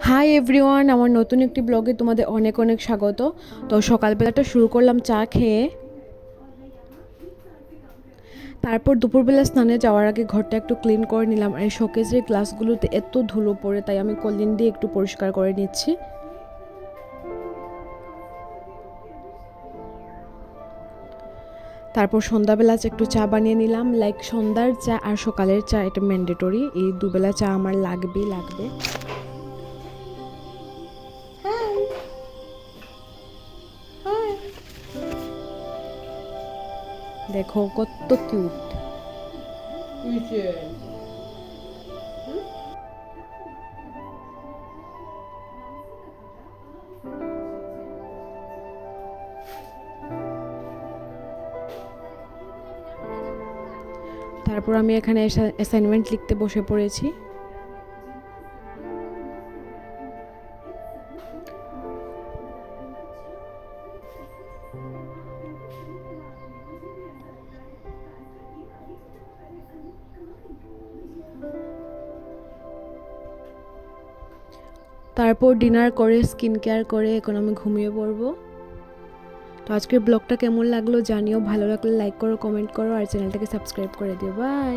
Hi everyone, আমার নতুন একটি ব্লগে তোমাদের অনেক অনেক স্বাগত। তো সকালবেলাটা শুরু করলাম চা খেয়ে। তারপর দুপুরবেলা স্নানে যাওয়ার আগে ঘরটা একটু ক্লিন করে নিলাম। আর এই শোকেজের গ্লাসগুলোতে এত ধুলো পড়ে, তাই আমি কলিন দিয়ে একটু পরিষ্কার করে নিচ্ছি। তারপর সন্ধ্যাবেলা একটু চা বানিয়ে নিলাম। লাইক সন্ধ্যার চা আর সকালের চা এটা ম্যান্ডেটরি, এই দুবেলা চা আমার লাগবেই লাগবে। দেখো কত কিউট। তারপর আমি এখানে অ্যাসাইনমেন্ট লিখতে বসে পড়েছি। তারপর ডিনার করে স্কিন কেয়ার করে এখন আমি ঘুমিয়ে পড়বো। তো আজকের ব্লগটা কেমন লাগলো জানিও, ভালো লাগলে লাইক করো, কমেন্ট করো আর চ্যানেলটাকে সাবস্ক্রাইব করে দিও। বাই।